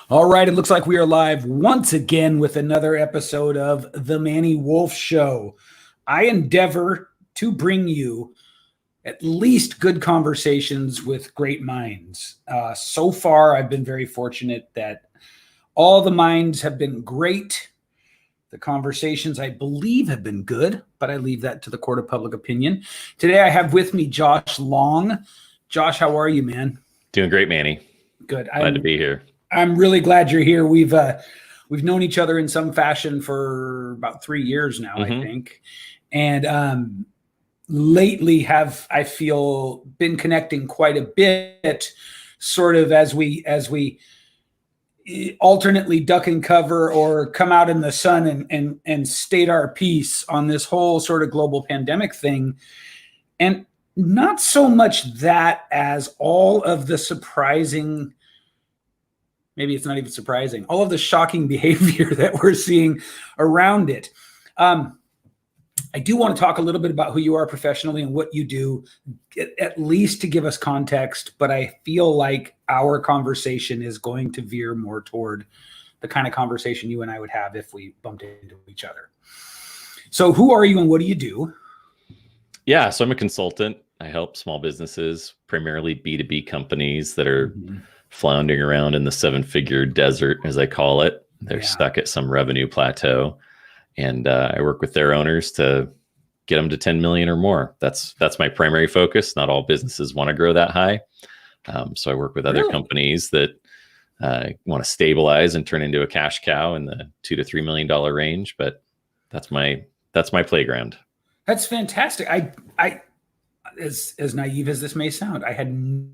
All right, it looks like we are live once again with another episode of The Manny Wolf Show. I endeavor to bring you at least good conversations with great minds. So far, I've been very fortunate that all the minds have been great. The conversations, I believe, have been good, but I leave that to the court of public opinion. Today, I have with me Josh Long. Josh, how are you, man? Doing great, Manny. Good. Glad to be here. I'm really glad you're here. We've known each other in some fashion for about 3 years now, I think. And lately I feel been connecting quite a bit, sort of as we alternately duck and cover or come out in the sun and state our piece on this whole sort of global pandemic thing. And not so much that as all of the surprising, maybe it's not even surprising, all of the shocking behavior that we're seeing around it. I do want to talk a little bit about who you are professionally and what you do, at least to give us context, but I feel like our conversation is going to veer more toward the kind of conversation you and I would have if we bumped into each other. So who are you and what do you do? Yeah, so I'm a consultant. I help small businesses, primarily B2B companies that are floundering around in the 7-figure desert, as I call it. They're stuck at some revenue plateau. And I work with their owners to get them to 10 million or more. That's my primary focus. Not all businesses want to grow that high. So I work with other companies that want to stabilize and turn into a cash cow in the $2 to $3 million range. But that's my playground. That's fantastic. I as naive as this may sound, I had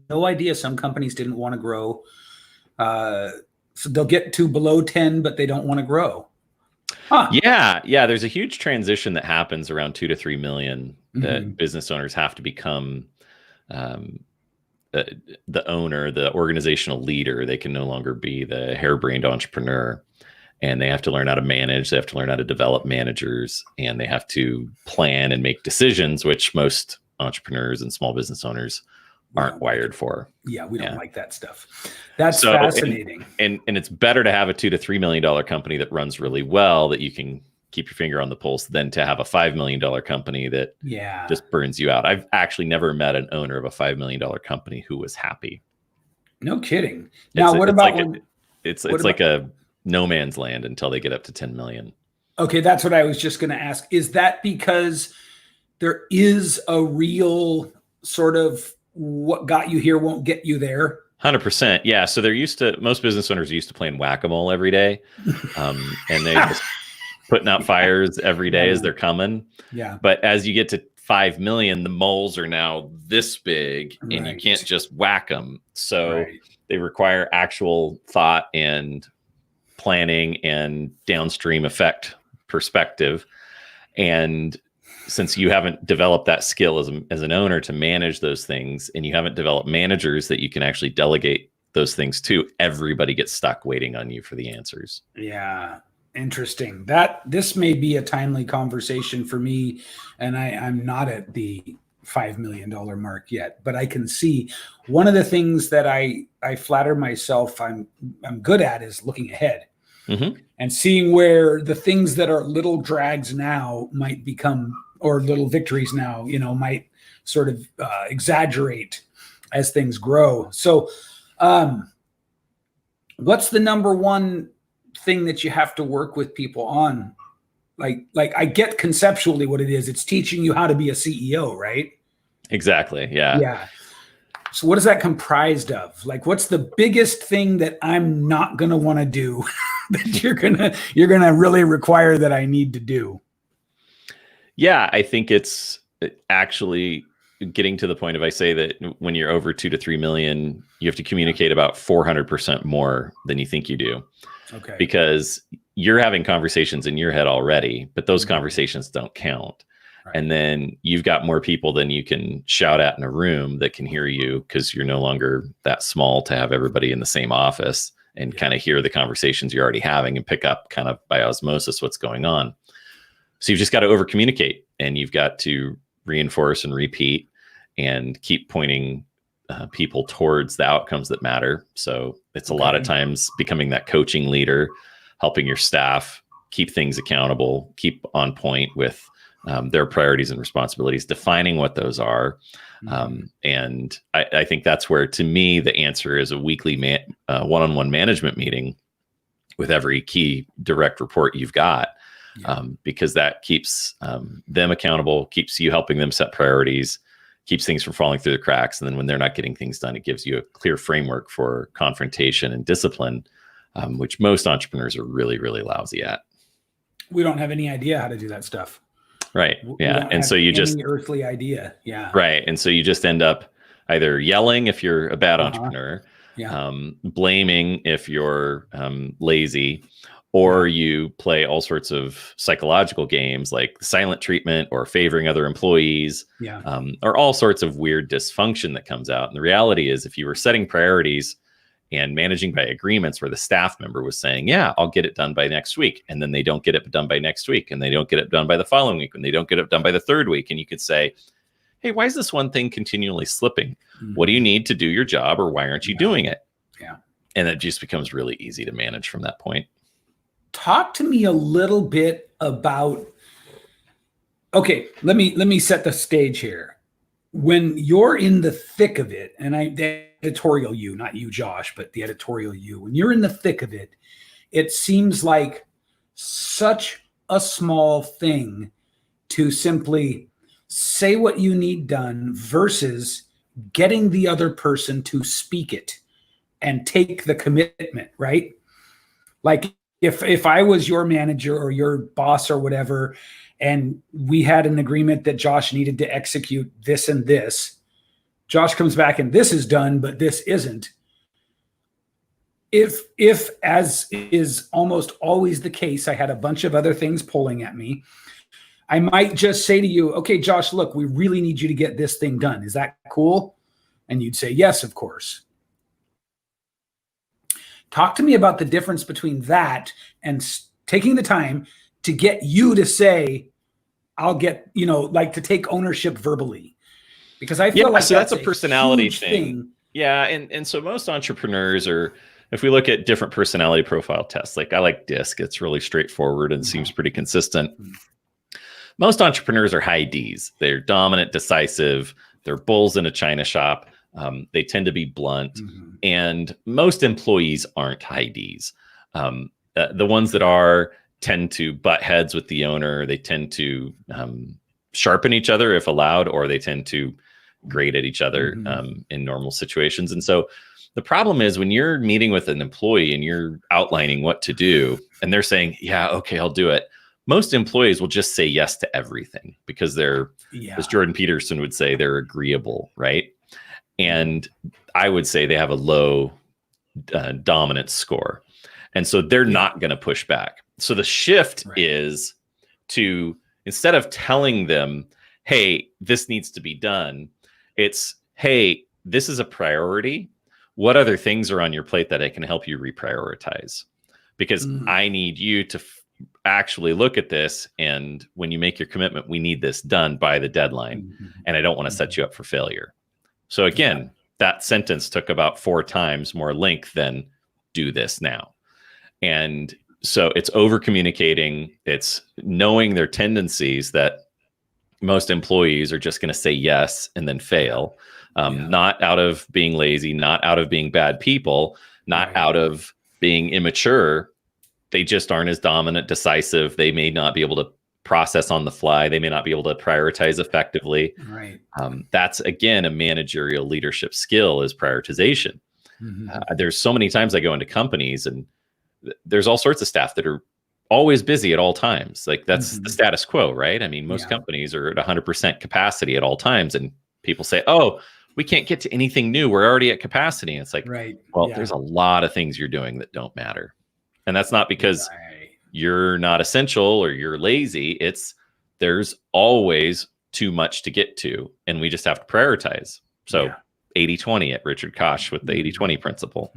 no idea some companies didn't want to grow. So they'll get to below 10, but they don't want to grow. Huh. Yeah. There's a huge transition that happens around 2 to 3 million that business owners have to become the owner, the organizational leader. They can no longer be the harebrained entrepreneur. And they have to learn how to manage. They have to learn how to develop managers, and they have to plan and make decisions, which most entrepreneurs and small business owners aren't wired for. Yeah, we don't like that stuff. That's fascinating. And it's better to have a $2 to $3 million company that runs really well, that you can keep your finger on the pulse, than to have a $5 million company that just burns you out. I've actually never met an owner of a $5 million company who was happy. No kidding. Now, what about it's like a no man's land until they get up to 10 million. Okay, that's what I was just going to ask. Is that because there is a real sort of what got you here won't get you there? 100%. Yeah. So most business owners are used to playing whack-a-mole every day. And they just putting out fires every day as they're coming. Yeah. But as you get to 5 million, the moles are now this big and you can't just whack them. So they require actual thought and planning and downstream effect perspective. And since you haven't developed that skill as an owner to manage those things, and you haven't developed managers that you can actually delegate those things to, everybody gets stuck waiting on you for the answers. Yeah. Interesting. This may be a timely conversation for me, and I'm not at the $5 million mark yet, but I can see one of the things that I flatter myself I'm good at is looking ahead. And seeing where the things that are little drags now might become, or little victories now, might sort of exaggerate as things grow. So what's the number one thing that you have to work with people on? Like I get conceptually what it is. It's teaching you how to be a CEO, right? Exactly. Yeah. Yeah. So what is that comprised of? Like, what's the biggest thing that I'm not going to want to do that you're going to really require that I need to do? Yeah, I think it's actually getting to the point of, I say that when you're over 2 to 3 million, you have to communicate about 400% more than you think you do. Okay. Because you're having conversations in your head already, but those conversations don't count. Right. And then you've got more people than you can shout at in a room that can hear you, because you're no longer that small to have everybody in the same office and kind of hear the conversations you're already having and pick up kind of by osmosis what's going on. So you've just got to over communicate, and you've got to reinforce and repeat and keep pointing people towards the outcomes that matter. So it's a lot of times becoming that coaching leader, helping your staff keep things accountable, keep on point with their priorities and responsibilities, defining what those are. And I think that's where, to me, the answer is a weekly one-on-one management meeting with every key direct report you've got, because that keeps them accountable, keeps you helping them set priorities, keeps things from falling through the cracks. And then when they're not getting things done, it gives you a clear framework for confrontation and discipline, which most entrepreneurs are really, really lousy at. We don't have any idea how to do that stuff. Right. Yeah. And so you just earthly idea. Yeah. Right. And so you just end up either yelling if you're a bad entrepreneur, blaming if you're lazy, or you play all sorts of psychological games like silent treatment or favoring other employees, or all sorts of weird dysfunction that comes out. And the reality is, if you were setting priorities and managing by agreements where the staff member was saying, yeah, I'll get it done by next week, and then they don't get it done by next week, and they don't get it done by the following week, and they don't get it done by the third week, and you could say, hey, why is this one thing continually slipping? What do you need to do your job, or why aren't you doing it? And it just becomes really easy to manage from that point. Talk to me a little bit about, okay, let me set the stage here. When you're in the thick of it, and the editorial you, not you, Josh, but the editorial you, when you're in the thick of it, it seems like such a small thing to simply say what you need done versus getting the other person to speak it and take the commitment, right? Like if I was your manager or your boss or whatever, and we had an agreement that Josh needed to execute this and this, Josh comes back and this is done, but this isn't. If as is almost always the case, I had a bunch of other things pulling at me, I might just say to you, okay, Josh, look, we really need you to get this thing done. Is that cool? And you'd say, yes, of course. Talk to me about the difference between that and taking the time to get you to say, I'll get, like to take ownership verbally. Because I feel like that's a personality thing. Yeah. And so most entrepreneurs are, if we look at different personality profile tests, like I like DISC, it's really straightforward and seems pretty consistent. Most entrepreneurs are high Ds. They're dominant, decisive. They're bulls in a china shop. They tend to be blunt, and most employees aren't high Ds. The ones that are tend to butt heads with the owner. They tend to sharpen each other if allowed, or they tend to grate at each other in normal situations. And so the problem is when you're meeting with an employee and you're outlining what to do, and they're saying, yeah, okay, I'll do it. Most employees will just say yes to everything because they're, as Jordan Peterson would say, they're agreeable, right? And I would say they have a low dominance score. And so they're not going to push back. So the shift is to, instead of telling them, hey, this needs to be done, it's, hey, this is a priority. What other things are on your plate that I can help you reprioritize? Because I need you to actually look at this. And when you make your commitment, we need this done by the deadline. And I don't want to set you up for failure. So again, that sentence took about 4 times more length than do this now. And so it's over communicating. It's knowing their tendencies that most employees are just going to say yes and then fail, not out of being lazy, not out of being bad people, not out of being immature. They just aren't as dominant, decisive. They may not be able to process on the fly. They may not be able to prioritize effectively. That's, again, a managerial leadership skill, is prioritization. There's so many times I go into companies and there's all sorts of staff that are always busy at all times. Like that's the status quo, right? I mean, most companies are at 100% capacity at all times. And people say, oh, we can't get to anything new. We're already at capacity. And it's like, there's a lot of things you're doing that don't matter. And that's not because you're not essential or you're lazy. It's there's always too much to get to, and we just have to prioritize. So 80-20 at Richard Koch with the 80-20 principle.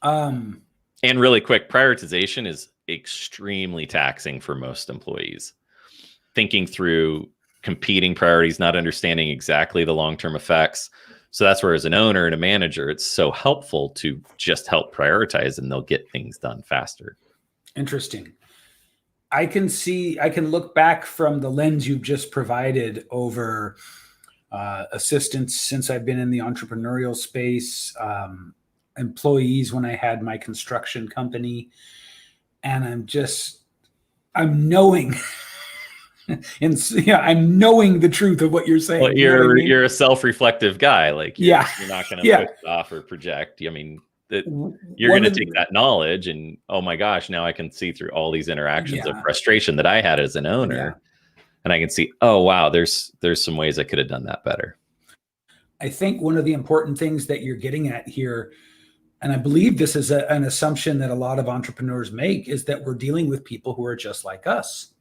And really quick, prioritization is extremely taxing for most employees. Thinking through competing priorities, not understanding exactly the long-term effects. So that's where, as an owner and a manager, it's so helpful to just help prioritize, and they'll get things done faster. Interesting. I can look back from the lens you've just provided over assistants since I've been in the entrepreneurial space, employees when I had my construction company, and I'm knowing. And I'm knowing the truth of what you're saying. Well, you're a self-reflective guy. Like, you're not going to push it off or project. I mean, you're going to take that knowledge and, oh my gosh, now I can see through all these interactions of frustration that I had as an owner, and I can see, oh wow, there's some ways I could have done that better. I think one of the important things that you're getting at here, and I believe this is an assumption that a lot of entrepreneurs make, is that we're dealing with people who are just like us.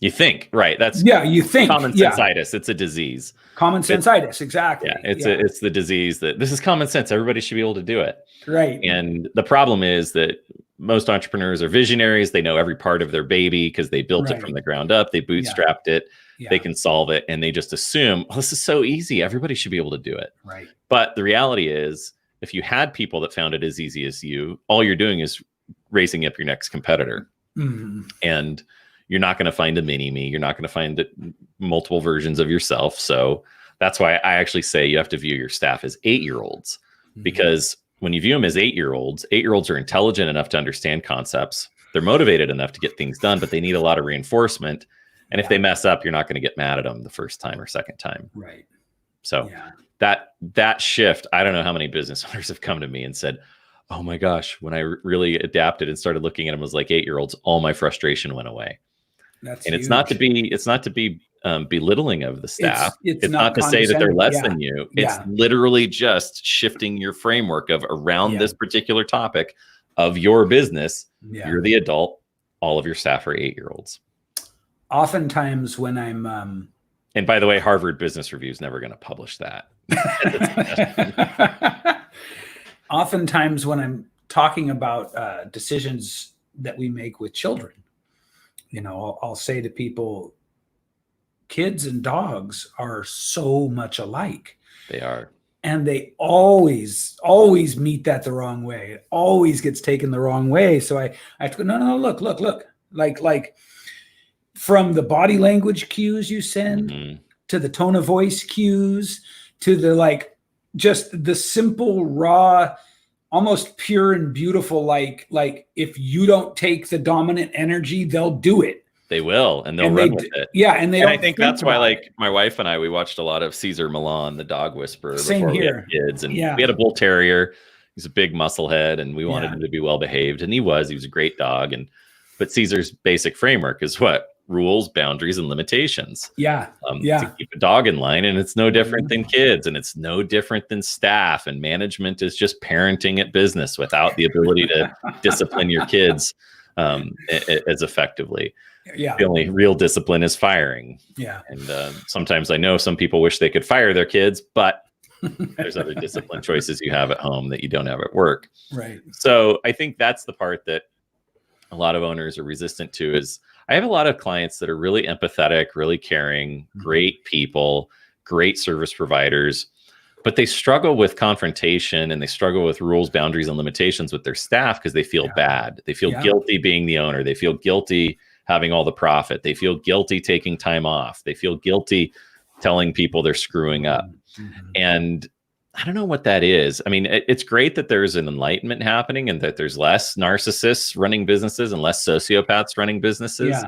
You think, right? That's you think common senseitis. It's a disease. Common senseitis, exactly. Yeah, it's the disease that this is common sense. Everybody should be able to do it. Right. And the problem is that most entrepreneurs are visionaries. They know every part of their baby because they built it from the ground up. They bootstrapped it. They can solve it, and they just assume, oh, this is so easy. Everybody should be able to do it. Right. But the reality is, if you had people that found it as easy as you, all you're doing is racing up your next competitor. Mm-hmm. And you're not going to find a mini me. You're not going to find multiple versions of yourself. So that's why I actually say you have to view your staff as 8-year-olds, because when you view them as 8-year-olds are intelligent enough to understand concepts. They're motivated enough to get things done, but they need a lot of reinforcement. And if they mess up, you're not going to get mad at them the first time or second time. Right. So that shift, I don't know how many business owners have come to me and said, oh my gosh, when I really adapted and started looking at them as like 8-year-olds, all my frustration went away. And huge. It's not to be belittling of the staff. It's not to say that they're less than you. It's literally just shifting your framework of around this particular topic of your business. You're the adult. All of your staff are 8-year-olds. Oftentimes when I'm and by the way, Harvard Business Review is never going to publish that. Oftentimes when I'm talking about decisions that we make with children, I'll say to people, kids and dogs are so much alike. They are. And they always meet that the wrong way. It always gets taken the wrong way. So I have to go, no, look. Like from the body language cues you send to the tone of voice cues to the just the simple, raw, almost pure and beautiful, like if you don't take the dominant energy, they'll do it. They will, and they'll run with it. Yeah, and I think that's why, my wife and I, we watched a lot of Caesar Milan, the dog whisperer, before we had kids. And we had a bull terrier. He's a big muscle head, and we wanted him to be well behaved, and he was a great dog. But Caesar's basic framework is what? Rules, boundaries, and limitations. To keep a dog in line. And it's no different than kids, and it's no different than staff. And management is just parenting at business without the ability to discipline your kids as effectively. The only real discipline is firing. And sometimes I know some people wish they could fire their kids, but there's other discipline choices you have at home that you don't have at work. Right. So I think that's the part that a lot of owners are resistant to. Is I have a lot of clients that are really empathetic, really caring, great people, great service providers, but they struggle with confrontation, and they struggle with rules, boundaries, and limitations with their staff because they feel bad. They feel guilty being the owner. They feel guilty having all the profit. They feel guilty taking time off. They feel guilty telling people they're screwing up. And I don't know what that is. I mean, it's great that there's an enlightenment happening and that there's less narcissists running businesses and less sociopaths running businesses.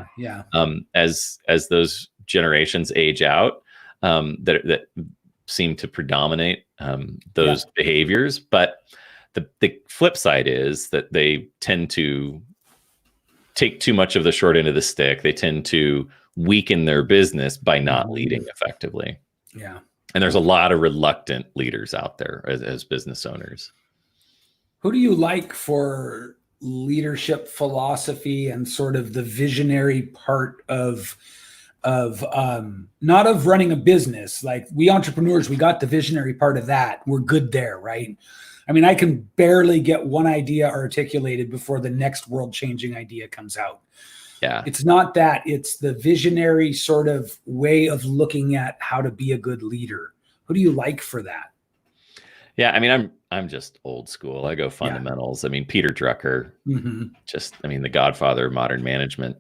As those generations age out, that seem to predominate those behaviors. But the flip side is that they tend to take too much of the short end of the stick. They tend to weaken their business by not leading effectively. And there's a lot of reluctant leaders out there as business owners. Who do you like for leadership philosophy and sort of the visionary part of not of running a business? Like, we entrepreneurs, we got the visionary part of that. We're good there, right? I mean, I can barely get one idea articulated before the next world-changing idea comes out. Yeah. It's not that. It's the visionary sort of way of looking at how to be a good leader. Who do you like for that? Yeah, I mean, I'm just old school. I go fundamentals. I mean, Peter Drucker, I mean, the godfather of modern management.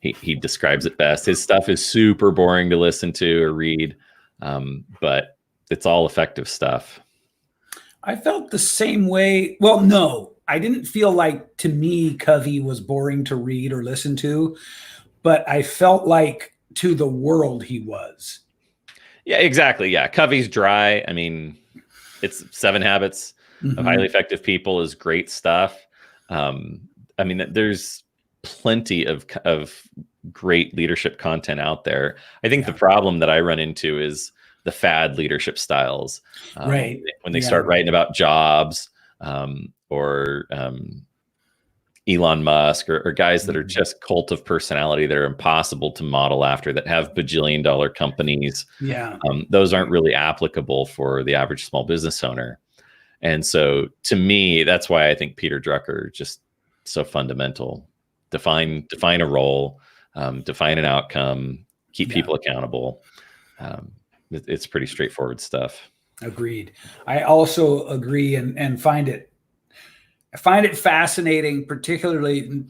He describes it best. His stuff is super boring to listen to or read, but it's all effective stuff. I felt the same way. Well, no, I didn't feel like, to me, Covey was boring to read or listen to, but I felt like to the world he was. Yeah, exactly. Yeah, Covey's dry. I mean, it's 7 Habits of Highly Effective People is great stuff. I mean, there's plenty of great leadership content out there. I think the problem that I run into is the fad leadership styles. Right. When they start writing about Jobs or Elon Musk or guys that are just cult of personality that are impossible to model after, that have bajillion-dollar companies. Yeah. Those aren't really applicable for the average small business owner. And so to me, that's why I think Peter Drucker just so fundamental. Define a role, define an outcome, keep people accountable. It's pretty straightforward stuff. Agreed. I also agree and find it fascinating, particularly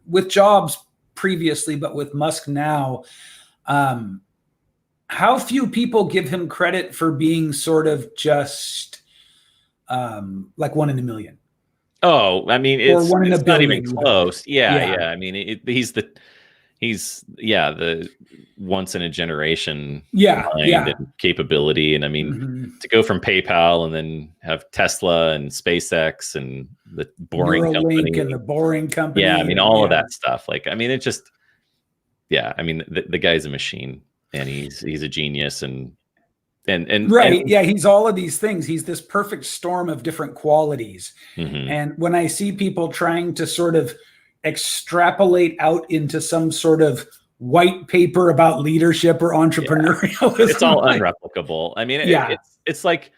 with Jobs previously, but with Musk now. How few people give him credit for being sort of just like one in a million. Oh, I mean, Or one in a it's not even billion. close. Yeah. I mean, he's the once in a generation mind and capability. And I mean, to go from PayPal and then have Tesla and SpaceX and the boring company and the boring company. Yeah, I mean, all of that stuff. Like, I mean, it just, I mean, the guy's a machine, and he's a genius, and he's all of these things. He's this perfect storm of different qualities. And when I see people trying to sort of extrapolate out into some sort of white paper about leadership or entrepreneurialism, it's all unreplicable. I mean, it's like,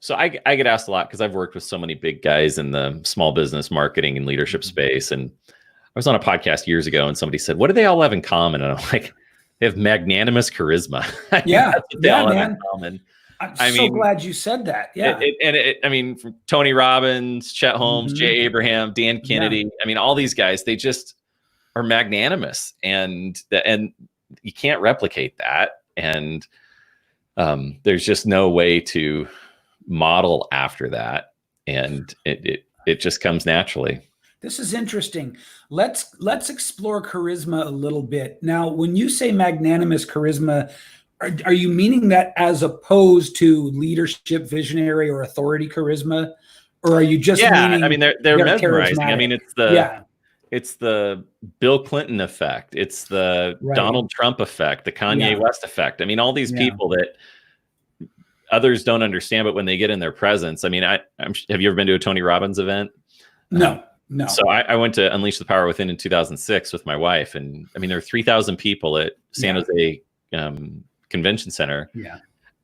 so I get asked a lot because I've worked with so many big guys in the small business marketing and leadership space. And I was on a podcast years ago and somebody said, what do they all have in common? And I'm like, they have magnanimous charisma. That's what they all have in common. I'm so glad you said that. Yeah. I mean, from Tony Robbins, Chet Holmes, Jay Abraham, Dan Kennedy. I mean, all these guys, they just are magnanimous, and you can't replicate that. And there's just no way to model after that. And it just comes naturally. This is interesting. Let's explore charisma a little bit. Now, when you say magnanimous charisma, are you meaning that as opposed to leadership, visionary, or authority charisma? Or are you just meaning I mean, they're mesmerizing. I mean, it's the Bill Clinton effect. It's the Donald Trump effect, the Kanye West effect. I mean, all these people that others don't understand, but when they get in their presence, I mean, have you ever been to a Tony Robbins event? No. So I went to Unleash the Power Within in 2006 with my wife. And I mean, there were 3,000 people at San Jose Convention Center. Yeah.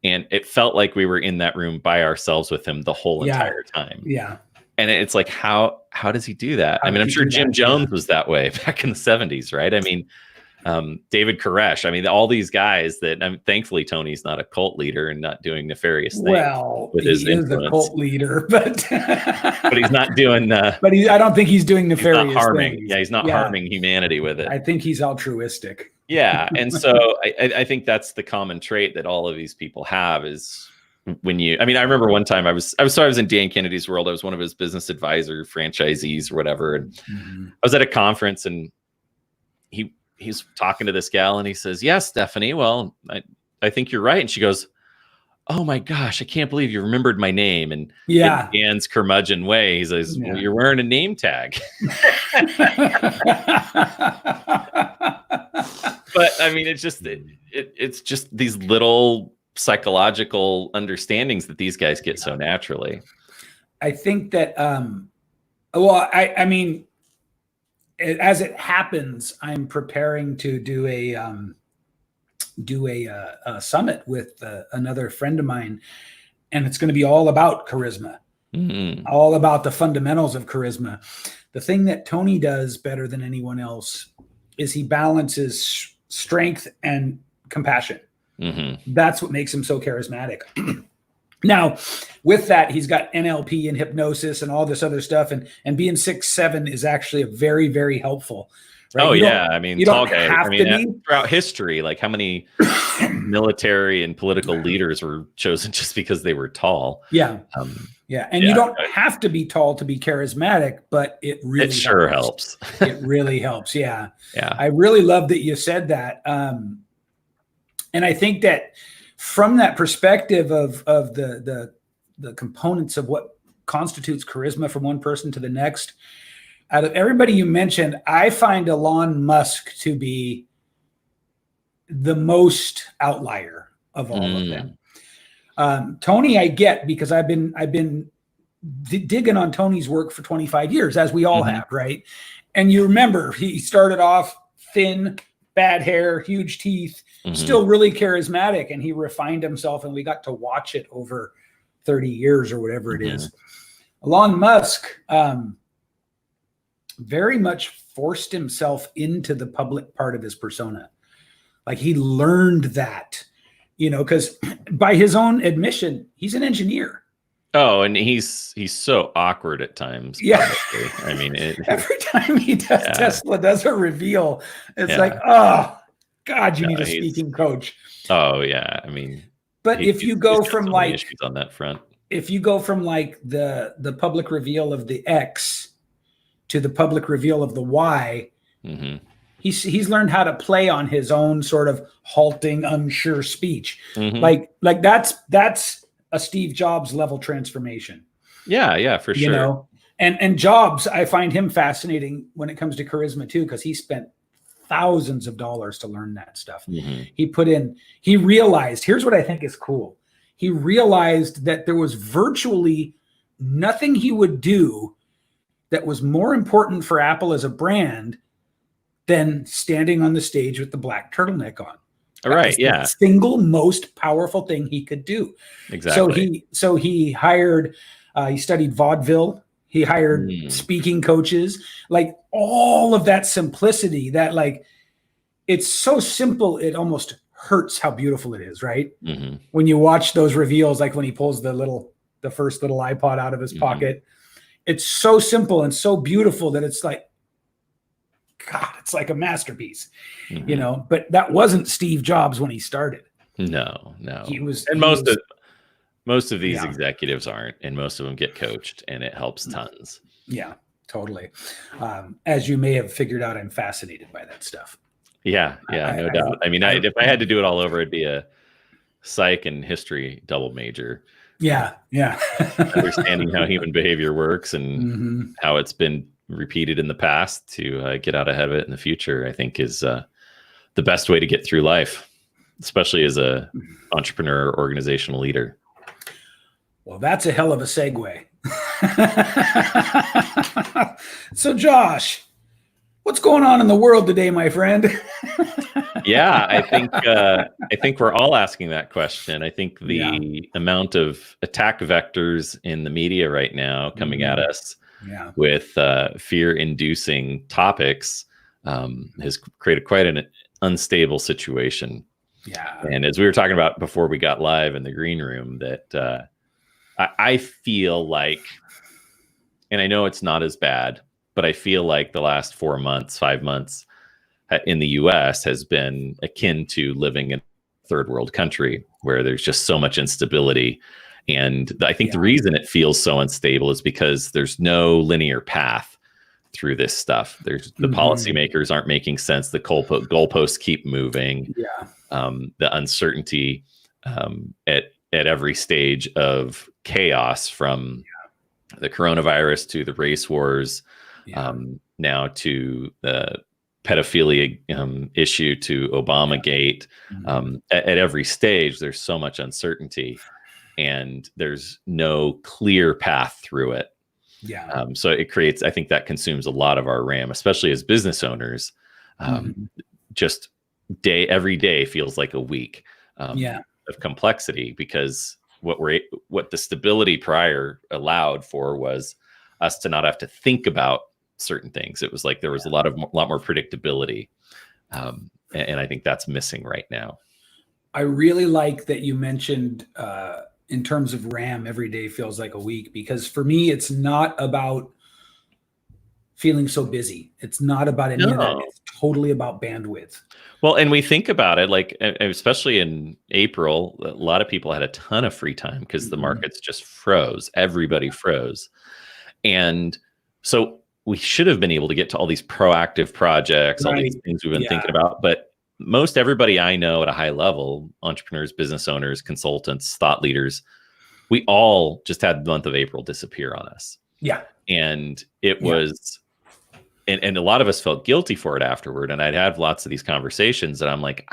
And it felt like we were in that room by ourselves with him the whole entire time. Yeah. And it's like, how does he do that? I mean, I'm sure Jim Jones was that way back in the 70s, right? I mean, David Koresh. I mean, all these guys that, thankfully, Tony's not a cult leader and not doing nefarious things with his influence. He is a cult leader, but but he's not doing. I don't think he's doing nefarious he's not harming. things. Yeah, he's not harming humanity with it. I think he's altruistic. Yeah, and so I think that's the common trait that all of these people have is when you. I mean, I remember one time I was in Dan Kennedy's world. I was one of his business advisor franchisees or whatever, and I was at a conference and he's talking to this gal and he says, "Yes, Stephanie. Well, I think you're right." And she goes, "Oh my gosh, I can't believe you remembered my name." And in Dan's curmudgeon way, he says, "Well, you're wearing a name tag." But I mean, it's just these little psychological understandings that these guys get so naturally. I think that, I mean, as it happens, I'm preparing to do a summit with another friend of mine, and it's going to be all about charisma, all about the fundamentals of charisma. The thing that Tony does better than anyone else is he balances strength and compassion. Mm-hmm. That's what makes him so charismatic. Now, with that, he's got NLP and hypnosis and all this other stuff, and being 6'7" is actually a very, very helpful. Right? Oh, yeah. I mean, you tall don't guy. have I mean, to be. throughout history, like how many military and political leaders were chosen just because they were tall? Yeah. Yeah. And you don't have to be tall to be charismatic, but it really sure helps. It really helps. Yeah. Yeah. I really love that you said that. And I think that from that perspective of the components of what constitutes charisma from one person to the next, out of everybody you mentioned, I find Elon Musk to be the most outlier of all of them. Tony, I get, because I've been digging on Tony's work for 25 years, as we all have, right? And you remember, he started off thin, bad hair, huge teeth, still really charismatic, and he refined himself, and we got to watch it over 30 years or whatever it is. Elon Musk very much forced himself into the public part of his persona. Like, he learned that, because by his own admission, he's an engineer. Oh, and he's so awkward at times. Yeah. Probably. I mean, every time he does Tesla does a reveal, it's like, oh God, you need a speaking coach. Oh yeah. I mean, but if you go from like issues on that front, if you go from like the public reveal of the X to the public reveal of the Y, he's learned how to play on his own sort of halting, unsure speech. Like that's a Steve Jobs level transformation. Yeah, for sure. And Jobs, I find him fascinating when it comes to charisma too, because he spent thousands of dollars to learn that stuff. He realized, here's what I think is cool. He realized that there was virtually nothing he would do that was more important for Apple as a brand than standing on the stage with the black turtleneck on. Right. Yeah. The single most powerful thing he could do. Exactly. So he hired, he studied vaudeville. He hired speaking coaches, like all of that simplicity that like, it's so simple. It almost hurts how beautiful it is. Right. When you watch those reveals, like when he pulls the first little iPod out of his pocket, it's so simple and so beautiful that it's like, God, it's like a masterpiece, but that wasn't Steve Jobs when he started. No. He was, and most of these executives aren't, and most of them get coached, and it helps tons. Yeah, totally. As you may have figured out, I'm fascinated by that stuff. Yeah, no doubt. I mean, if I had to do it all over, it'd be a psych and history double major. Yeah. Understanding how human behavior works and how it's been repeated in the past to get out ahead of it in the future, I think is the best way to get through life, especially as a entrepreneur or organizational leader. Well, that's a hell of a segue. So Josh, what's going on in the world today, my friend? Yeah, I think we're all asking that question. I think the amount of attack vectors in the media right now coming at us with fear-inducing topics has created quite an unstable situation. Yeah. And as we were talking about before we got live in the green room, that I feel like, and I know it's not as bad, but I feel like the last 5 months in the US has been akin to living in a third world country where there's just so much instability. And I think the reason it feels so unstable is because there's no linear path through this stuff. There's the policymakers aren't making sense. The goalposts keep moving. The uncertainty at every stage of chaos, from the coronavirus to the race wars, now to the pedophilia issue, to Obamagate. At every stage, there's so much uncertainty, and there's no clear path through it. So it creates, I think that consumes a lot of our RAM, especially as business owners. Just every day feels like a week of complexity, because what the stability prior allowed for was us to not have to think about certain things. It was like there was a lot more predictability, and I think that's missing right now. I really like that you mentioned in terms of RAM, every day feels like a week, because for me, it's not about feeling so busy. It's not about any of that. It's totally about bandwidth. Well, and we think about it like, especially in April, a lot of people had a ton of free time because the markets just froze. Everybody froze. And so we should have been able to get to all these proactive projects, all these things we've been thinking about. But most everybody I know at a high level, entrepreneurs, business owners, consultants, thought leaders, we all just had the month of April disappear on us. Yeah. And it was, and a lot of us felt guilty for it afterward. And I'd had lots of these conversations and I'm like,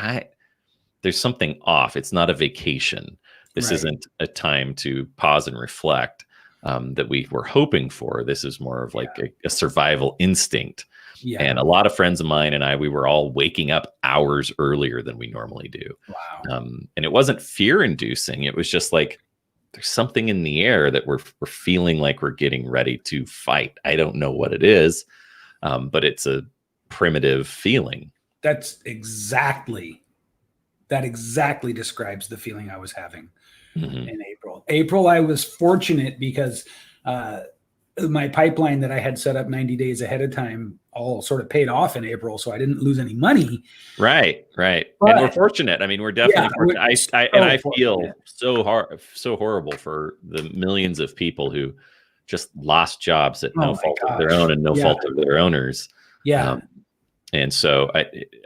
there's something off. It's not a vacation. This isn't a time to pause and reflect that we were hoping for. This is more of like a survival instinct. Yeah. And a lot of friends of mine and we were all waking up hours earlier than we normally do. Wow. And it wasn't fear inducing. It was just like, there's something in the air that we're feeling like we're getting ready to fight. I don't know what it is, but it's a primitive feeling. That exactly describes the feeling I was having in April. April, I was fortunate because my pipeline that I had set up 90 days ahead of time all sort of paid off in April, so I didn't lose any money. Right. But, and we're fortunate. I mean, we're definitely fortunate. I feel so horrible for the millions of people who just lost jobs at no fault of their own and no fault of their owners. Yeah. And so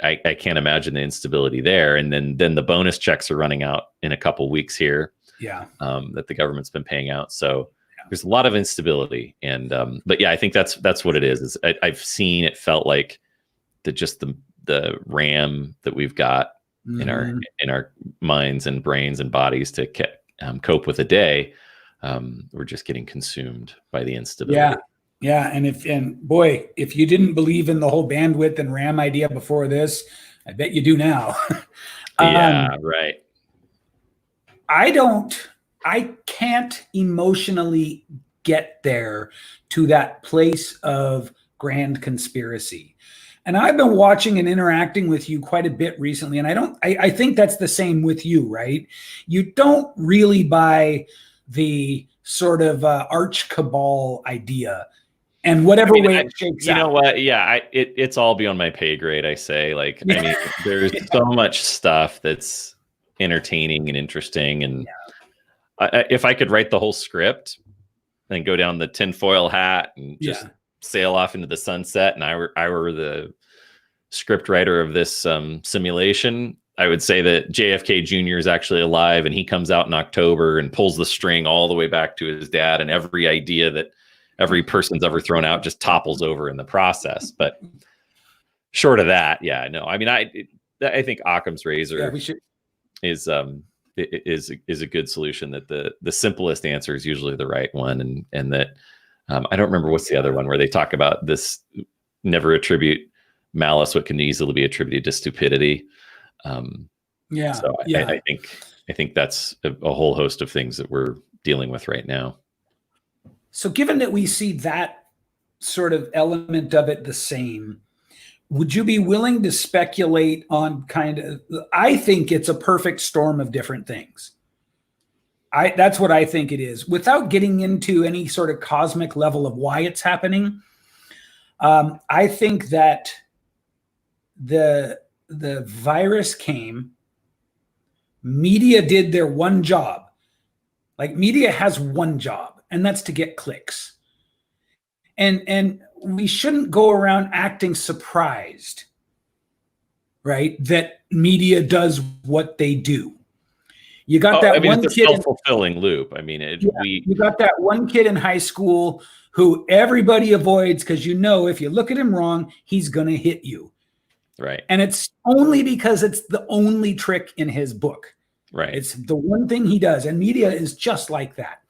I can't imagine the instability there. And then the bonus checks are running out in a couple weeks here. Yeah. That the government's been paying out. So there's a lot of instability. And but yeah, I think that's what it is. I've seen it felt like the RAM that we've got in our minds and brains and bodies to cope with a day. We're just getting consumed by the instability. Yeah. And if you didn't believe in the whole bandwidth and RAM idea before this, I bet you do now. Right. I can't emotionally get there to that place of grand conspiracy. And I've been watching and interacting with you quite a bit recently. And I think that's the same with you, right? You don't really buy the sort of arch cabal idea. And whatever way it shakes out. You know what? Yeah, it's all beyond my pay grade, I say. Like, I mean, there's so much stuff that's entertaining and interesting. And if I could write the whole script and go down the tinfoil hat and just sail off into the sunset, and I were the script writer of this simulation, I would say that JFK Jr. is actually alive, and he comes out in October and pulls the string all the way back to his dad, and every idea that every person's ever thrown out just topples over in the process. But short of that, I mean, I think Occam's razor is a good solution. That the simplest answer is usually the right one, and that I don't remember what's the other one where they talk about this: never attribute malice what can easily be attributed to stupidity. So I think that's a whole host of things that we're dealing with right now. So given that we see that sort of element of it the same, would you be willing to speculate on I think it's a perfect storm of different things. That's what I think it is. Without getting into any sort of cosmic level of why it's happening, I think that the virus came, media did their one job. Like, media has one job, and that's to get clicks. And we shouldn't go around acting surprised, right, that media does what they do. You got one it's a kid, self-fulfilling loop. I mean, you got that one kid in high school who everybody avoids because if you look at him wrong, he's going to hit you. Right. And it's only because it's the only trick in his book. Right. It's the one thing he does. And media is just like that.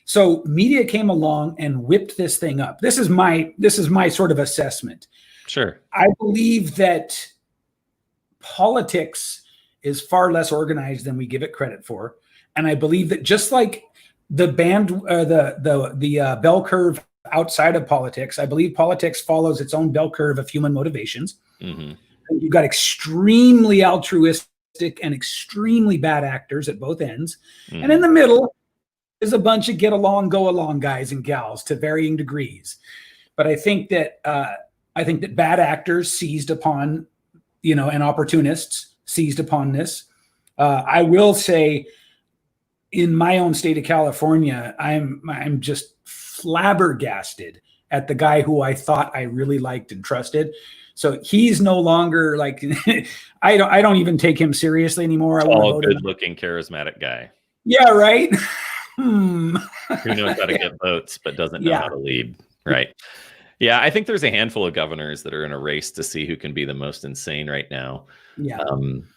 So media came along and whipped this thing up. This is my sort of assessment. Sure. I believe that politics is far less organized than we give it credit for. And I believe that just like the bell curve outside of politics. I believe politics follows its own bell curve of human motivations. Mm-hmm. You've got extremely altruistic and extremely bad actors at both ends. Mm-hmm. And in the middle is a bunch of get along, go along guys and gals to varying degrees. But I think that bad actors seized upon, and opportunists seized upon this. I will say, in my own state of California, I'm just flabbergasted at the guy who I thought I really liked and trusted. So he's no longer like I don't even take him seriously anymore. All good-looking, charismatic guy. Yeah, right. Who knows how to get votes but doesn't know how to lead. Right. Yeah, I think there's a handful of governors that are in a race to see who can be the most insane right now. Yeah.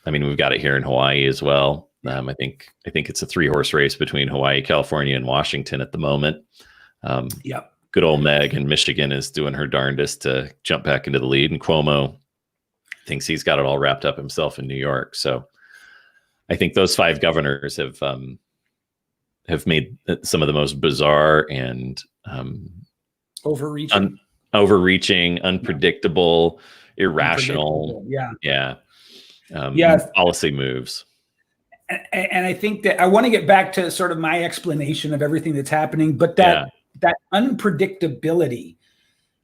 I mean, we've got it here in Hawaii as well. I think it's a 3-horse race between Hawaii, California, and Washington at the moment. Yep. Good old Meg in Michigan is doing her darndest to jump back into the lead, and Cuomo thinks he's got it all wrapped up himself in New York. So I think those 5 governors have made some of the most bizarre and overreaching, unpredictable, irrational, policy moves. And I think that I want to get back to sort of my explanation of everything that's happening, but that unpredictability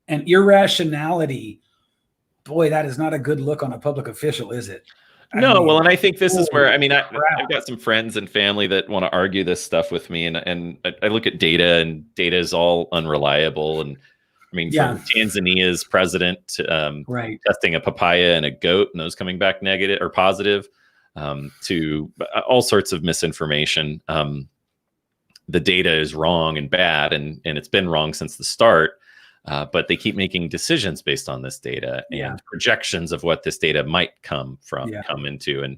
and irrationality, boy, that is not a good look on a public official, is it? Well, and I think this is where, I've got some friends and family that want to argue this stuff with me, and I look at data, and data is all unreliable. And I mean, from Tanzania's president testing a papaya and a goat, and those coming back negative or positive, to all sorts of misinformation. The data is wrong and bad, and it's been wrong since the start. But they keep making decisions based on this data and projections of what this data might come into.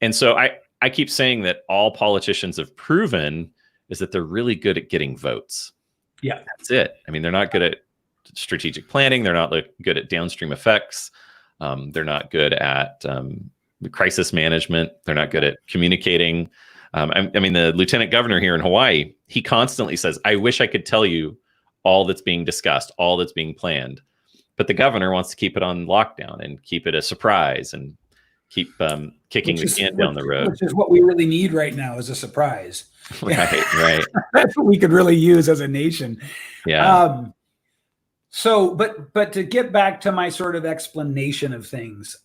And so I keep saying that all politicians have proven is that they're really good at getting votes. Yeah. That's it. I mean, they're not good at strategic planning. They're not good at downstream effects. They're not good at crisis management. They're not good at communicating. I mean, the lieutenant governor here in Hawaii, he constantly says, I wish I could tell you all that's being discussed, all that's being planned. But the governor wants to keep it on lockdown and keep it a surprise and keep kicking the can down the road. Which is what we really need right now, is a surprise. Right. That's what we could really use as a nation. Yeah. But to get back to my sort of explanation of things,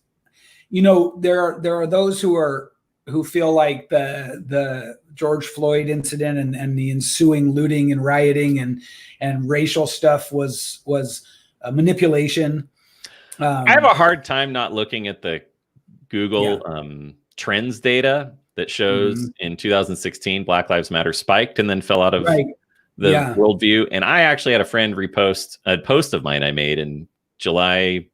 there are those who feel like the George Floyd incident and the ensuing looting and rioting and racial stuff was manipulation. I have a hard time not looking at the Google trends data that shows in 2016 Black Lives Matter spiked and then fell out of the worldview. And I actually had a friend repost a post of mine I made in July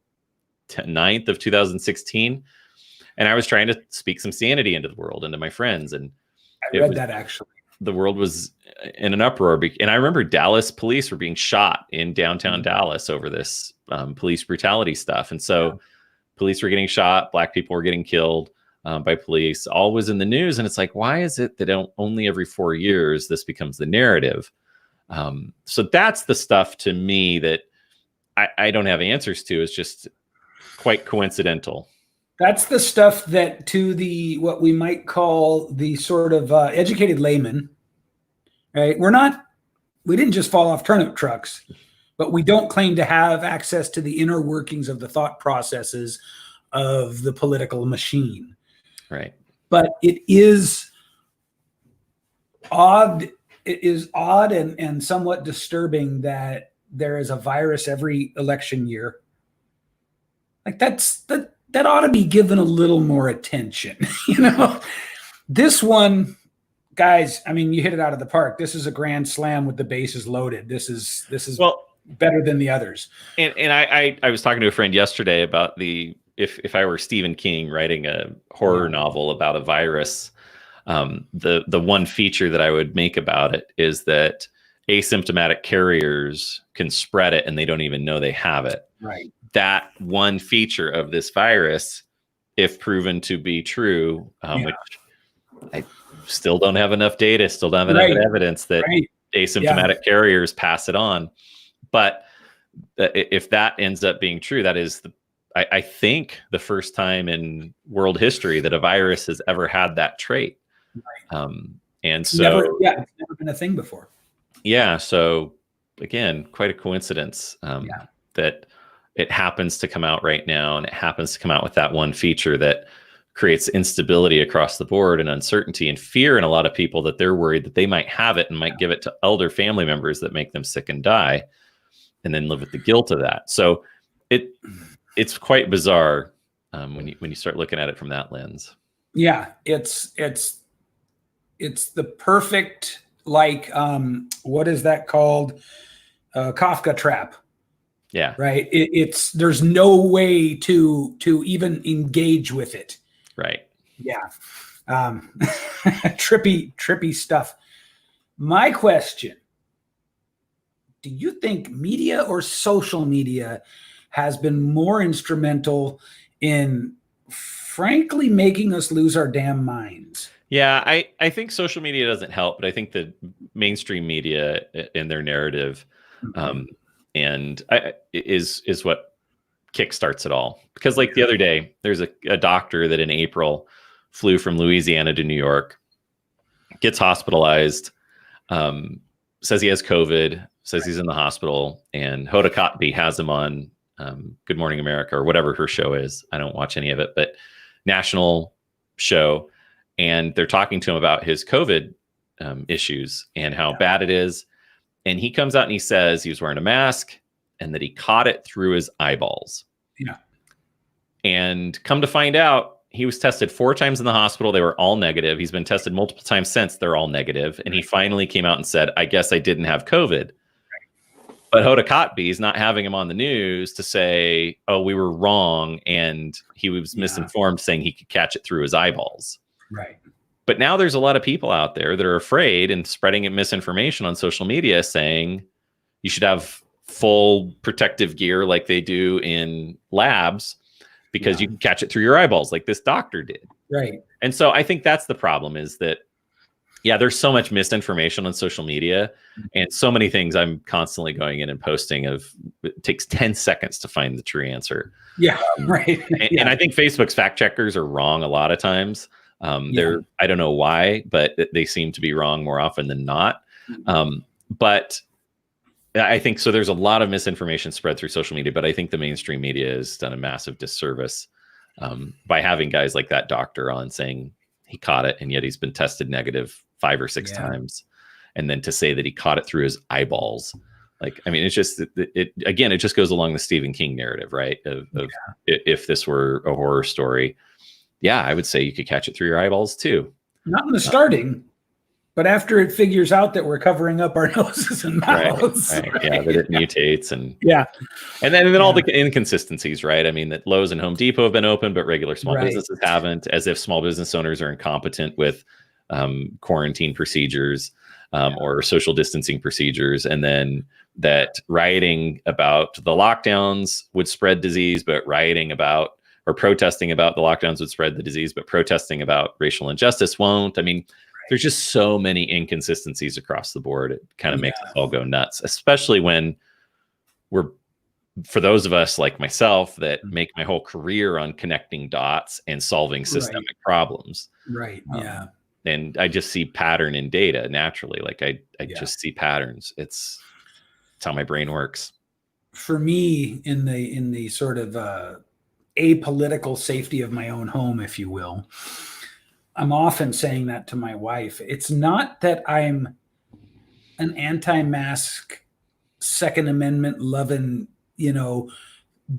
9th of 2016. And I was trying to speak some sanity into the world, into my friends. And I read that actually. The world was in an uproar. And I remember Dallas police were being shot in downtown Dallas over this police brutality stuff. And so police were getting shot. Black people were getting killed by police. All was in the news. And it's like, why is it that only every 4 years this becomes the narrative? So that's the stuff to me that I don't have answers to. It's just quite coincidental. That's the stuff that to the what we might call the sort of educated layman, right? We didn't just fall off turnip trucks, but we don't claim to have access to the inner workings of the thought processes of the political machine. Right. But it is odd. It is odd and somewhat disturbing that there is a virus every election year. Like that ought to be given a little more attention. This one, guys, I mean, you hit it out of the park. This is a grand slam with the bases loaded. This is better than the others. And I was talking to a friend yesterday about if I were Stephen King writing a horror novel about a virus, the one feature that I would make about it is that asymptomatic carriers can spread it and they don't even know they have it. Right. That one feature of this virus, if proven to be true, which I still don't have enough data, still don't have enough evidence that asymptomatic carriers pass it on. But if that ends up being true, that is, I think, the first time in world history that a virus has ever had that trait. Right. And so, it's never been a thing before. Yeah. So again, quite a coincidence that it happens to come out right now, and it happens to come out with that one feature that creates instability across the board and uncertainty and fear in a lot of people, that they're worried that they might have it and might give it to elder family members that make them sick and die, and then live with the guilt of that. So it's quite bizarre when you start looking at it from that lens. Yeah, it's the perfect, like, what is that called? Kafka trap. Yeah. Right. There's no way to even engage with it. Right. Yeah. Trippy stuff. My question: do you think media or social media has been more instrumental in, frankly, making us lose our damn minds? Yeah, I think social media doesn't help, but I think the mainstream media in their narrative and is what kickstarts it all. Because like the other day, there's a doctor that in April flew from Louisiana to New York, gets hospitalized, says he has COVID, says he's in the hospital, and Hoda Kotb has him on Good Morning America or whatever her show is. I don't watch any of it, but national show. And they're talking to him about his COVID issues and how bad it is. And he comes out and he says he was wearing a mask and that he caught it through his eyeballs. Yeah. And come to find out, he was tested 4 times in the hospital. They were all negative. He's been tested multiple times since. They're all negative. And he finally came out and said, I guess I didn't have COVID. But Hoda Kotb is not having him on the news to say, oh, we were wrong. And he was misinformed, saying he could catch it through his eyeballs. Right. But now there's a lot of people out there that are afraid and spreading misinformation on social media, saying you should have full protective gear like they do in labs because you can catch it through your eyeballs like this doctor did. Right. And so I think that's the problem, is that, there's so much misinformation on social media and so many things I'm constantly going in and posting of, it takes 10 seconds to find the true answer. Yeah. Right. And I think Facebook's fact checkers are wrong a lot of times. I don't know why, but they seem to be wrong more often than not. But I think so. There's a lot of misinformation spread through social media, but I think the mainstream media has done a massive disservice by having guys like that doctor on saying he caught it, and yet he's been tested negative 5 or 6 times. And then to say that he caught it through his eyeballs. Like, I mean, it's just, it just goes along the Stephen King narrative, right? Of if this were a horror story, I would say you could catch it through your eyeballs too. Not in the starting, but after it figures out that we're covering up our noses and mouths. Right. Yeah, that it mutates and and then all the inconsistencies, right? I mean, that Lowe's and Home Depot have been open, but regular small businesses haven't, as if small business owners are incompetent with quarantine procedures or social distancing procedures, and then that rioting about the lockdowns would spread disease, but rioting about or protesting about the lockdowns would spread the disease, but protesting about racial injustice won't. I mean, there's just so many inconsistencies across the board. It kind of makes us all go nuts, especially when for those of us like myself that make my whole career on connecting dots and solving systemic problems. Right. And I just see pattern in data naturally. Like I just see patterns. It's how my brain works. For me, in the sort of apolitical safety of my own home, if you will, I'm often saying that to my wife. It's not that I'm an anti-mask, Second Amendment loving,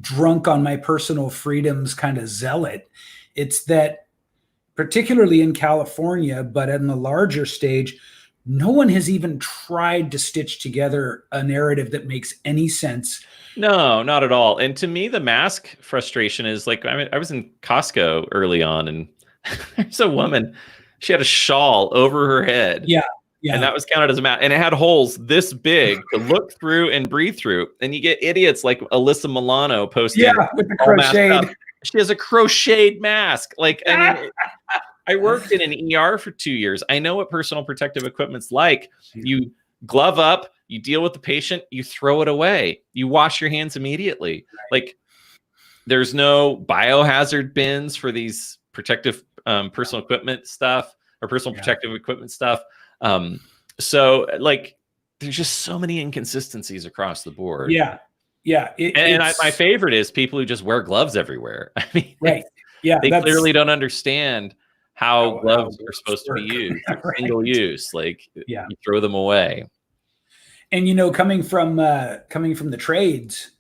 drunk on my personal freedoms kind of zealot. It's that, particularly in California, but in the larger stage, no one has even tried to stitch together a narrative that makes any sense. No, not at all. And to me, the mask frustration is like, I mean, I was in Costco early on, and there's a woman, she had a shawl over her head. Yeah. And that was counted as a mask. And it had holes this big to look through and breathe through. And you get idiots like Alyssa Milano posting. With the crocheted. She has a crocheted mask. Like, I mean, I worked in an ER for 2 years. I know what personal protective equipment's like. You glove up, you deal with the patient, you throw it away, you wash your hands immediately. Like, there's no biohazard bins for these protective personal equipment stuff, or personal protective equipment stuff. So like, there's just so many inconsistencies across the board. Yeah. My favorite is people who just wear gloves everywhere. I mean, right. Yeah. They clearly don't understand how gloves are supposed to be used. Right. Single use, like, you throw them away. And, coming from the trades,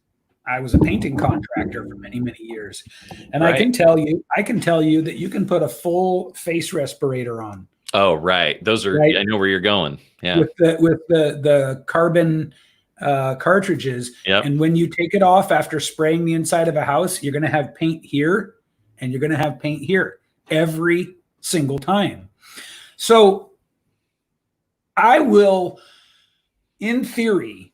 I was a painting contractor for many, many years. And I can tell you that you can put a full face respirator on. Oh, right. Those are, I know where you're going. Yeah. With the carbon cartridges. Yep. And when you take it off after spraying the inside of a house, you're going to have paint here and you're going to have paint here every single time. So I will, in theory,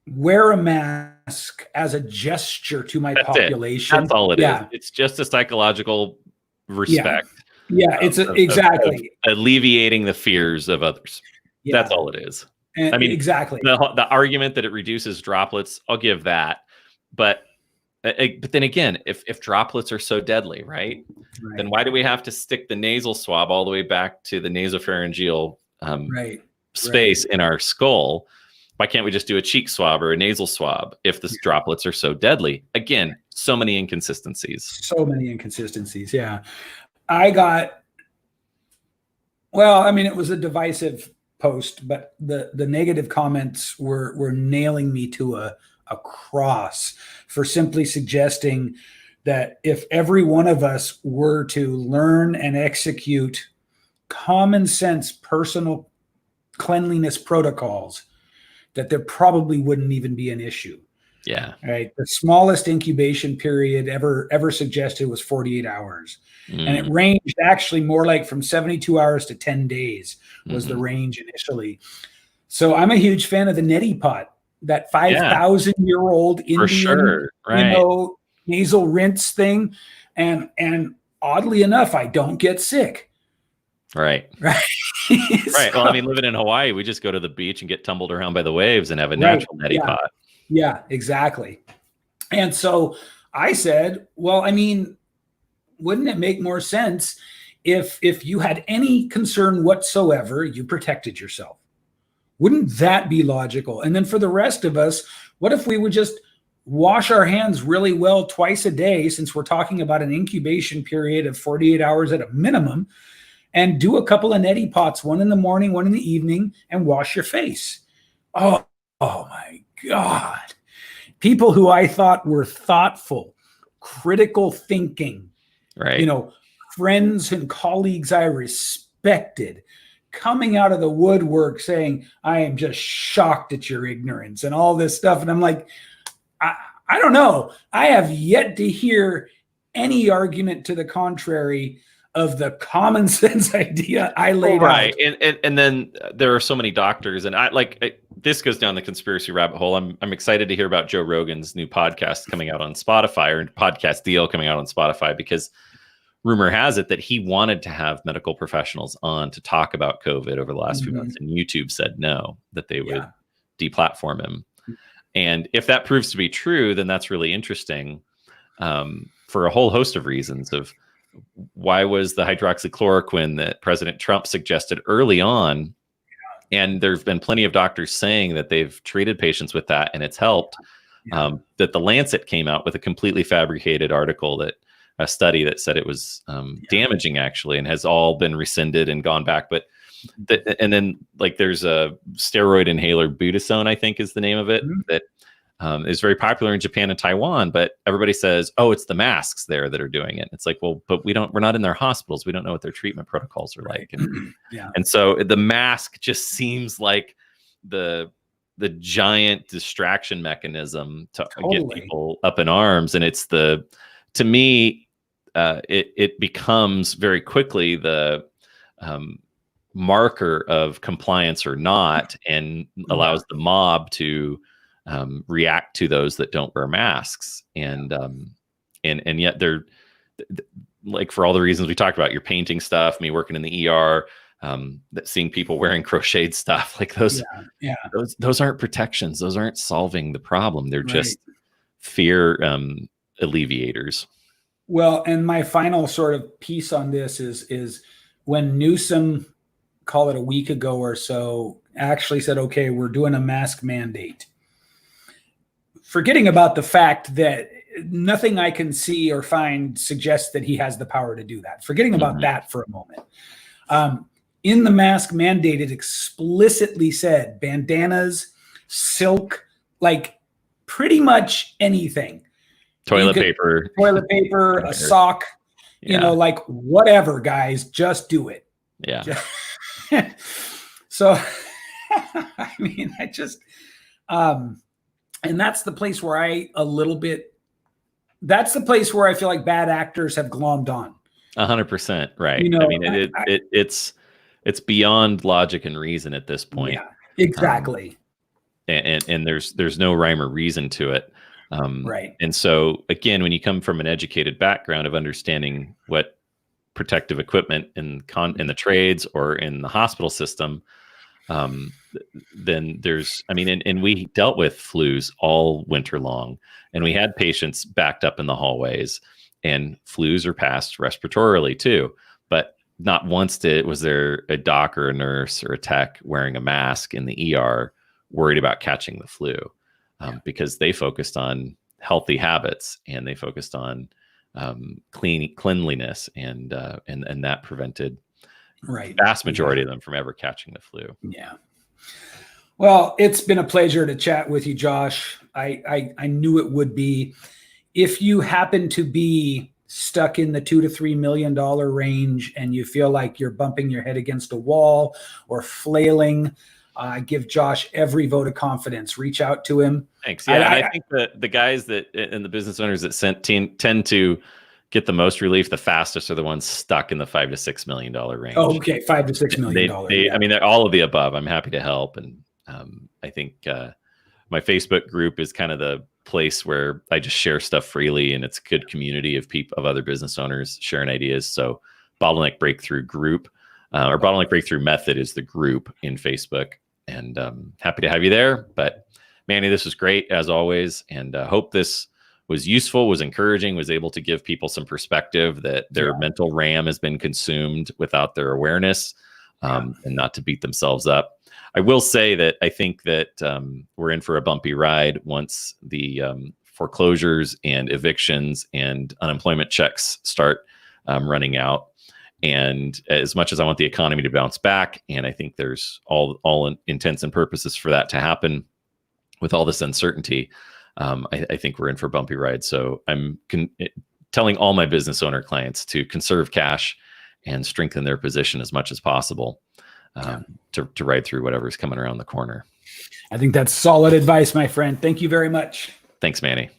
wear a mask as a gesture to my population. That's all it is. It's just a psychological respect. Yeah, it's exactly of alleviating the fears of others. That's all it is. And I mean, exactly. The argument that it reduces droplets, I'll give that. But then again, if droplets are so deadly, right? Then why do we have to stick the nasal swab all the way back to the nasopharyngeal space in our skull? Why can't we just do a cheek swab or a nasal swab if the droplets are so deadly? Again, so many inconsistencies. Yeah. It was a divisive post, but the negative comments were nailing me to a cross for simply suggesting that if every one of us were to learn and execute common sense personal cleanliness protocols, that there probably wouldn't even be an issue. Yeah. Right. The smallest incubation period ever suggested was 48 hours. And it ranged actually more like from 72 hours to 10 days was the range initially. So I'm a huge fan of the neti pot, that 5,000-year-old Indian, nasal rinse thing. And oddly enough, I don't get sick. Right. Right. Well, I mean, living in Hawaii, we just go to the beach and get tumbled around by the waves and have a natural neti pot. Yeah, exactly. And so I said, well, I mean, wouldn't it make more sense if you had any concern whatsoever, you protected yourself? Wouldn't that be logical? And then for the rest of us, what if we would just wash our hands really well twice a day, since we're talking about an incubation period of 48 hours at a minimum, and do a couple of neti pots, one in the morning, one in the evening, and wash your face? Oh my God. People who I thought were thoughtful, critical thinking, friends and colleagues I respected, coming out of the woodwork saying, I am just shocked at your ignorance and all this stuff. And I'm like, I don't know. I have yet to hear any argument to the contrary of the common sense idea I laid out. And then there are so many doctors, and this goes down the conspiracy rabbit hole. I'm excited to hear about Joe Rogan's new podcast coming out on Spotify, or podcast deal coming out on Spotify, because rumor has it that he wanted to have medical professionals on to talk about COVID over the last few months, and YouTube said no, that they would deplatform him. And if that proves to be true, then that's really interesting for a whole host of reasons. Of why was the hydroxychloroquine that President Trump suggested early on, and there've been plenty of doctors saying that they've treated patients with that and it's helped, that the Lancet came out with a completely fabricated article, that a study that said it was damaging actually, and has all been rescinded and gone back. But and then there's a steroid inhaler, Budesonide, I think is the name of it, that is very popular in Japan and Taiwan, but everybody says, oh, it's the masks there that are doing it. It's like, well, but we're not in their hospitals. We don't know what their treatment protocols are like. And, and so the mask just seems like the giant distraction mechanism to get people up in arms. And it's to me, it becomes very quickly the marker of compliance or not, and allows the mob to react to those that don't wear masks. And yet they're, like, for all the reasons we talked about, your painting stuff, me working in the ER, that seeing people wearing crocheted stuff like those, Yeah. those aren't protections. Those aren't solving the problem. They're Right. just fear alleviators. Well, and my final sort of piece on this is when Newsom, call it a week ago or so, actually said, okay, we're doing a mask mandate. Forgetting about the fact that nothing I can see or find suggests that he has the power to do that. Forgetting about that for a moment. In the mask mandate, it explicitly said bandanas, silk, like pretty much anything. Toilet paper, a sock, you know, like whatever, guys, just do it. Yeah. So, I mean, I just, and that's the place where that's the place where I feel like bad actors have glommed on. 100%. Right. You know, I mean, it's beyond logic and reason at this point. Yeah, exactly. And there's no rhyme or reason to it. Right. And so again, when you come from an educated background of understanding what protective equipment in the trades or in the hospital system, then there's, I mean, and we dealt with flus all winter long, and we had patients backed up in the hallways, and flus are passed respiratorily too. But not once was there a doc or a nurse or a tech wearing a mask in the ER worried about catching the flu, because they focused on healthy habits, and they focused on cleanliness, and that prevented the vast majority of them from ever catching the flu. Yeah. Well, it's been a pleasure to chat with you, Josh. I knew it would be. If you happen to be stuck in the $2 to $3 million range and you feel like you're bumping your head against a wall or flailing, give Josh every vote of confidence. Reach out to him. Thanks. Yeah, I think that the guys that and the business owners that tend to get the most relief the fastest are the ones stuck in the $5 to $6 million range. Oh, okay, $5 to $6 million. I mean, they're all of the above. I'm happy to help, and I think my Facebook group is kind of the place where I just share stuff freely, and it's a good community of other business owners sharing ideas. So, Bottleneck Breakthrough Group or Bottleneck Breakthrough Method is the group in Facebook, and happy to have you there. But Manny, this was great as always, and hope this was useful, was encouraging, was able to give people some perspective that their mental RAM has been consumed without their awareness, and not to beat themselves up. I will say that I think that we're in for a bumpy ride once the foreclosures and evictions and unemployment checks start running out. And as much as I want the economy to bounce back, and I think there's all intents and purposes for that to happen, with all this uncertainty, I think we're in for a bumpy ride. So I'm telling all my business owner clients to conserve cash and strengthen their position as much as possible to ride through whatever's coming around the corner. I think that's solid advice, my friend. Thank you very much. Thanks, Manny.